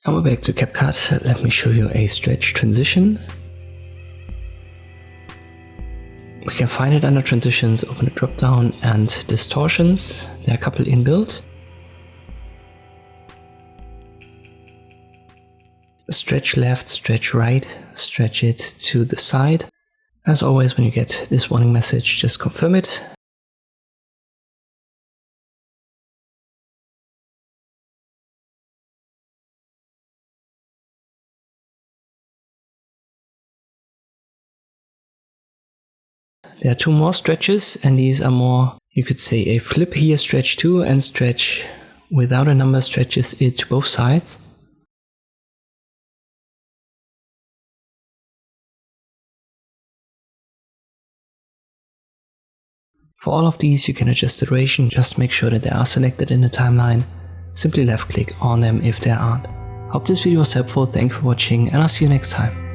Now we're back to CapCut. Let me show you a stretch transition. We can find it under transitions, open the drop down, and distortions. There are a couple inbuilt. Stretch left, stretch right, stretch it to the side. As always, when you get this warning message, just confirm it. There are two more stretches, and these are more, you could say, a flip here, stretch 2, and stretch without a number stretches it to both sides. For all of these you can adjust the duration, just make sure that they are selected in the timeline. Simply left click on them if they aren't. Hope this video was helpful, thank you for watching, and I'll see you next time.